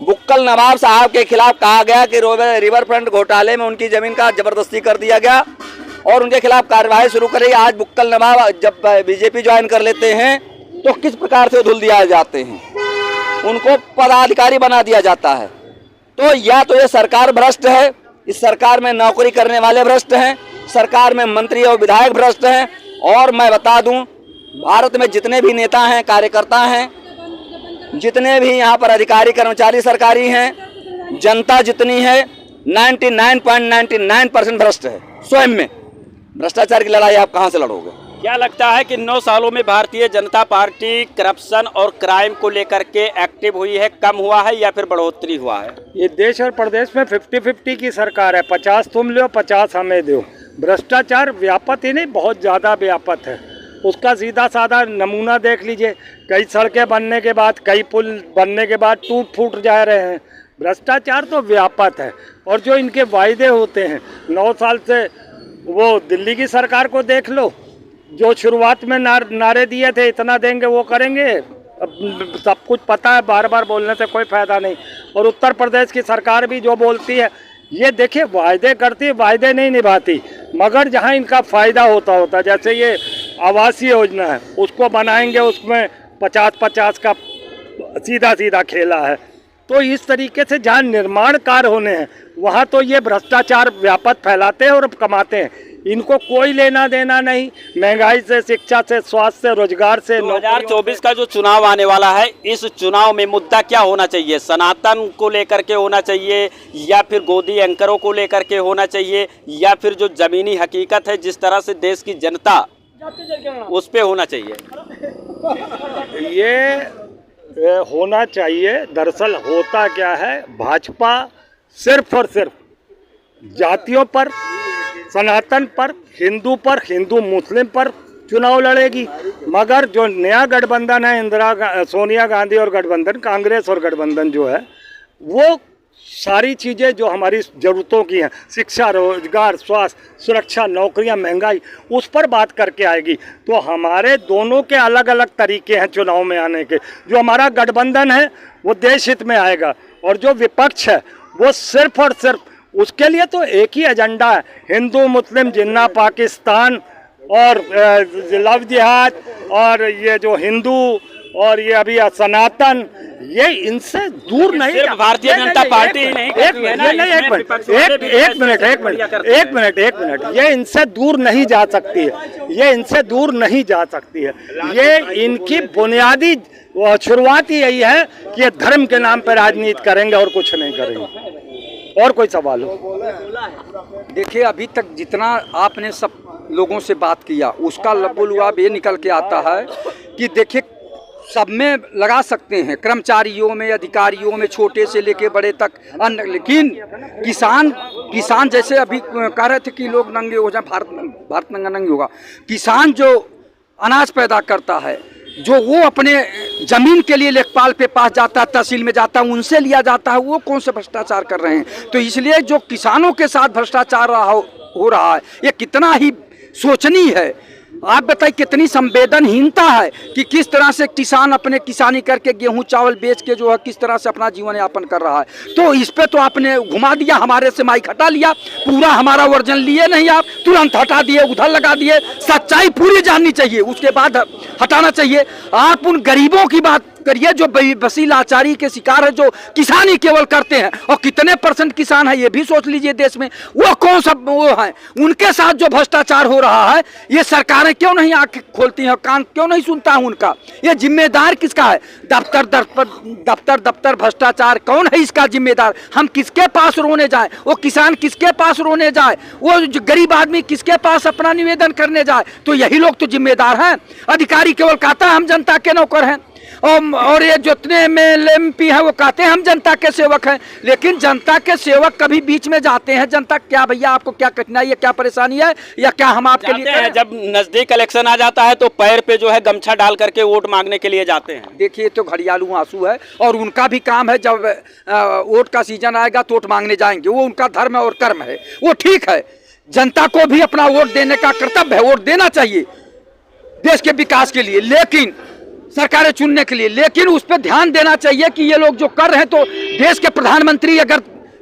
बुक्कल नवाब साहब के खिलाफ कहा गया कि रिवर फ्रंट घोटाले में उनकी जमीन का जबरदस्ती कर दिया गया और उनके खिलाफ कार्रवाई शुरू करी। आज बुक्कल नवाब जब बीजेपी ज्वाइन कर लेते हैं तो किस प्रकार से धुल दिया जाते हैं, उनको पदाधिकारी बना दिया जाता है। तो या तो ये सरकार भ्रष्ट है, इस सरकार में नौकरी करने वाले भ्रष्ट हैं, सरकार में मंत्री और विधायक भ्रष्ट हैं। और मैं बता दूं, भारत में जितने भी नेता हैं, कार्यकर्ता हैं, जितने भी यहाँ पर अधिकारी कर्मचारी सरकारी हैं, जनता जितनी है 99.99% भ्रष्ट है। स्वयं में भ्रष्टाचार की लड़ाई आप कहाँ से लड़ोगे? क्या लगता है कि 9 सालों में भारतीय जनता पार्टी करप्शन और क्राइम को लेकर के एक्टिव हुई है, कम हुआ है या फिर बढ़ोतरी हुआ है? ये देश और प्रदेश में 50-50 की सरकार है, 50 तुम लो 50 हमें दो। भ्रष्टाचार व्यापक ही नहीं, बहुत ज़्यादा व्यापक है। उसका सीधा साधा नमूना देख लीजिए, कई सड़कें बनने के बाद, कई पुल बनने के बाद टूट फूट जा रहे हैं। भ्रष्टाचार तो व्यापक है। और जो इनके वायदे होते हैं 9 साल से, वो दिल्ली की सरकार को देख लो, जो शुरुआत में नारे दिए थे इतना देंगे वो करेंगे, अब सब कुछ पता है, बार बार बोलने से कोई फायदा नहीं। और उत्तर प्रदेश की सरकार भी जो बोलती है, ये देखिए वायदे करती, वायदे नहीं निभाती, मगर जहाँ इनका फ़ायदा होता जैसे ये आवासीय योजना है, उसको बनाएंगे, उसमें 50-50 का सीधा खेला है। तो इस तरीके से जहाँ निर्माण कार्य होने हैं वहाँ तो ये भ्रष्टाचार व्यापक फैलाते हैं और कमाते हैं। इनको कोई लेना देना नहीं, महंगाई से, शिक्षा से, स्वास्थ्य से, रोजगार से। 2024 का जो चुनाव आने वाला है, इस चुनाव में मुद्दा क्या होना चाहिए? सनातन को लेकर के होना चाहिए या फिर गोदी एंकरों को लेकर के होना चाहिए या फिर जो जमीनी हकीकत है जिस तरह से देश की जनता उस पे होना चाहिए? ये होना चाहिए। दरअसल होता क्या है, भाजपा सिर्फ और सिर्फ जातियों पर, सनातन पर, हिंदू मुस्लिम पर चुनाव लड़ेगी। मगर जो नया गठबंधन है, सोनिया गांधी और गठबंधन, कांग्रेस और गठबंधन जो है, वो सारी चीज़ें जो हमारी ज़रूरतों की हैं, शिक्षा, रोजगार, स्वास्थ्य, सुरक्षा, नौकरियां, महंगाई, उस पर बात करके आएगी। तो हमारे दोनों के अलग अलग तरीके हैं चुनाव में आने के। जो हमारा गठबंधन है वो देश हित में आएगा, और जो विपक्ष है वो सिर्फ और सिर्फ, उसके लिए तो एक ही एजेंडा है, हिंदू मुस्लिम जिन्ना पाकिस्तान और लव जिहाद और ये जो हिंदू और ये अभी सनातन, ये इनसे दूर नहीं। सिर्फ भारतीय जनता पार्टी ही नहीं करती है ना, एक मिनट, ये इनसे दूर नहीं जा सकती है, ये इनसे दूर नहीं जा सकती है। ये इनकी बुनियादी शुरुआत ही यही है कि ये धर्म के नाम पर राजनीति करेंगे और कुछ नहीं करेंगे। और कोई सवाल हो? देखिए, अभी तक जितना आपने सब लोगों से बात किया उसका लबुलुआब ये निकल के आता है कि देखिए, सब में लगा सकते हैं, कर्मचारियों में, अधिकारियों में, छोटे से लेके बड़े तक अन्य, लेकिन किसान जैसे अभी कह रहे थे कि लोग नंगे हो जाए, भारत नंगा नहीं होगा। किसान जो अनाज पैदा करता है, जो वो अपने जमीन के लिए लेखपाल पे पास जाता है, तहसील में जाता है, उनसे लिया जाता है, वो कौन से भ्रष्टाचार कर रहे हैं? तो इसलिए जो किसानों के साथ भ्रष्टाचार हो रहा है, ये कितना ही शोचनीय है। आप बताइए कितनी संवेदनहीनता है कि किस तरह से किसान अपने किसानी करके गेहूं चावल बेच के जो है किस तरह से अपना जीवन यापन कर रहा है। तो इस पे तो आपने घुमा दिया, हमारे से माइक हटा लिया, पूरा हमारा वर्जन लिए नहीं, आप तुरंत हटा दिए, उधर लगा दिए। सच्चाई पूरी जाननी चाहिए, उसके बाद हटाना चाहिए। आप उन गरीबों की बात करिए जो बेबसी लाचारी के शिकार है, जो किसानी केवल करते हैं, और कितने % किसान है ये भी सोच लीजिए देश में। वो कौन सा वो है, उनके साथ जो भ्रष्टाचार हो रहा है, ये सरकारें क्यों नहीं आंखें खोलती हैं, कान क्यों नहीं सुनता है उनका? ये जिम्मेदार किसका है? दफ्तर भ्रष्टाचार कौन है इसका जिम्मेदार? हम किसके पास रोने जाए? वो किसान किसके पास रोने जाए? वो गरीब आदमी किसके पास अपना निवेदन करने जाए? तो यही लोग तो जिम्मेदार हैं। अधिकारी केवल कहता है हम जनता के नौकर हैं, और ये जितने MLMP है वो कहते हैं हम जनता के सेवक हैं। लेकिन जनता के सेवक कभी बीच में जाते हैं, जनता क्या भैया आपको क्या कठिनाई है, क्या परेशानी है, या क्या हम आपके लिए हैं? जब नजदीक इलेक्शन आ जाता है तो पैर पे जो है गमछा डाल करके वोट मांगने के लिए जाते हैं। देखिए, तो घड़ियालू आंसू है, और उनका भी काम है, जब वोट का सीजन आएगा तो वोट मांगने जाएंगे, वो उनका धर्म है और कर्म है, वो ठीक है। जनता को भी अपना वोट देने का कर्तव्य है, वोट देना चाहिए देश के विकास के लिए, लेकिन सरकारें चुनने के लिए। लेकिन उस पर ध्यान देना चाहिए कि ये लोग जो कर रहे हैं, तो देश के प्रधानमंत्री अगर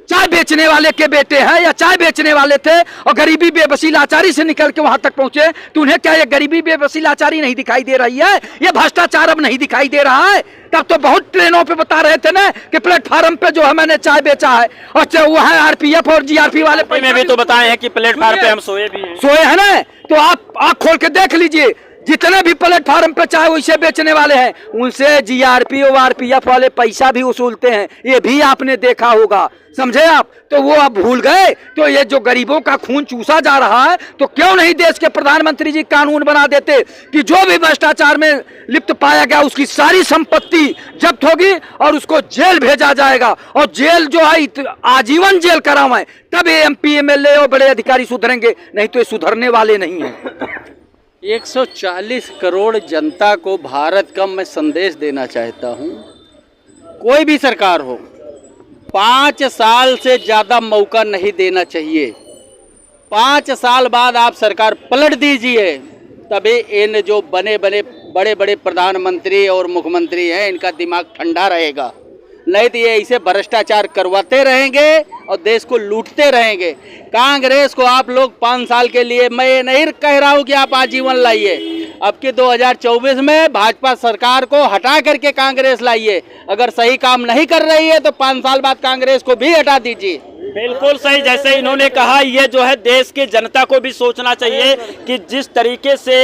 चाय बेचने वाले के बेटे हैं या चाय बेचने वाले थे और गरीबी बेबसी लाचारी से निकल के वहां तक पहुंचे, तो उन्हें क्या ये गरीबी बेबसी लाचारी नहीं दिखाई दे रही है? ये भ्रष्टाचार अब नहीं दिखाई दे रहा है? तब तो बहुत ट्रेनों पे बता रहे थे ना कि प्लेटफार्म पे जो है मैंने चाय बेचा है, और वो है RPF और GRP वाले में भी तो बताए हैं कि प्लेटफार्म पे हम सोए भी हैं। सोए है ना, तो आप आँख खोल के देख लीजिए, जितने भी प्लेटफार्म पे चाहे वैसे बेचने वाले हैं, उनसे GRP और RPF वाले पैसा भी वसूलते हैं, ये भी आपने देखा होगा, समझे आप? तो वो आप भूल गए? तो ये जो गरीबों का खून चूसा जा रहा है, तो क्यों नहीं देश के प्रधानमंत्री जी कानून बना देते कि जो भी भ्रष्टाचार में लिप्त पाया गया उसकी सारी संपत्ति जब्त होगी और उसको जेल भेजा जाएगा, और जेल जो है आजीवन जेल करावें, तब ये MP MLA और बड़े अधिकारी सुधरेंगे, नहीं तो ये सुधरने वाले नहीं है। 140 करोड़ जनता को भारत का मैं संदेश देना चाहता हूँ, कोई भी सरकार हो, 5 साल से ज़्यादा मौका नहीं देना चाहिए। 5 साल बाद आप सरकार पलट दीजिए, तभी इन जो बड़े बड़े प्रधानमंत्री और मुख्यमंत्री हैं, इनका दिमाग ठंडा रहेगा। नहीं तो ये ऐसे भ्रष्टाचार करवाते रहेंगे और देश को लूटते रहेंगे। कांग्रेस को आप लोग 5 साल के लिए, मैं ये नहीं कह रहा हूँ कि आप आजीवन लाइए, अब के 2024 में भाजपा सरकार को हटा करके कांग्रेस लाइए। अगर सही काम नहीं कर रही है तो 5 साल बाद कांग्रेस को भी हटा दीजिए। बिल्कुल सही, जैसे इन्होंने कहा, ये जो है देश की जनता को भी सोचना चाहिए कि जिस तरीके से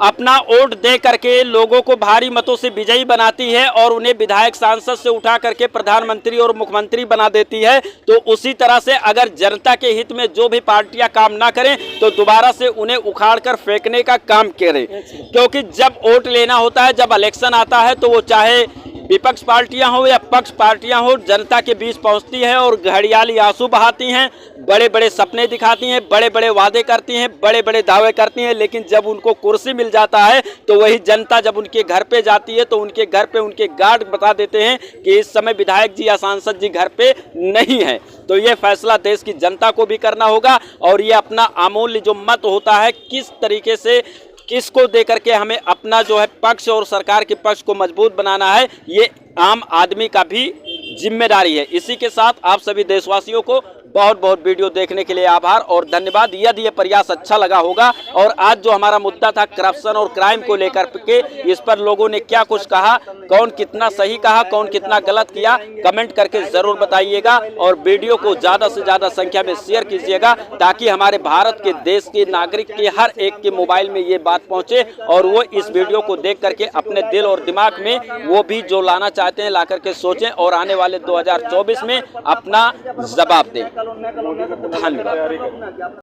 अपना वोट दे करके लोगों को भारी मतों से विजयी बनाती है और उन्हें विधायक सांसद से उठा करके प्रधानमंत्री और मुख्यमंत्री बना देती है, तो उसी तरह से अगर जनता के हित में जो भी पार्टियां काम ना करें तो दोबारा से उन्हें उखाड़ कर फेंकने का काम करें। क्योंकि जब वोट लेना होता है, जब इलेक्शन आता है, तो वो चाहे विपक्ष पार्टियां हो या पक्ष पार्टियां हो, जनता के बीच पहुंचती है और घड़ियाली आंसू बहाती हैं, बड़े बड़े सपने दिखाती हैं, बड़े बड़े वादे करती हैं, बड़े बड़े दावे करती हैं, लेकिन जब उनको कुर्सी मिल जाता है तो वही जनता जब उनके घर पे जाती है तो उनके घर पे उनके गार्ड बता देते हैं कि इस समय विधायक जी या सांसद जी घर पे नहीं है। तो ये फैसला देश की जनता को भी करना होगा और ये अपना अमूल्य जो मत होता है, किस तरीके से किसको दे करके हमें अपना जो है पक्ष और सरकार के पक्ष को मजबूत बनाना है, ये आम आदमी का भी जिम्मेदारी है। इसी के साथ आप सभी देशवासियों को बहुत बहुत वीडियो देखने के लिए आभार और धन्यवाद। यदि ये प्रयास अच्छा लगा होगा और आज जो हमारा मुद्दा था करप्शन और क्राइम को लेकर के, इस पर लोगों ने क्या कुछ कहा, कौन कितना सही कहा, कौन कितना गलत किया, कमेंट करके जरूर बताइएगा और वीडियो को ज़्यादा से ज़्यादा संख्या में शेयर कीजिएगा ताकि हमारे भारत के देश के नागरिक के हर एक के मोबाइल में ये बात पहुँचे और वो इस वीडियो को देख करके अपने दिल और दिमाग में वो भी जो लाना चाहते हैं ला करके सोचें और आने वाले 2024 में अपना जवाब दें। धन्यवाद।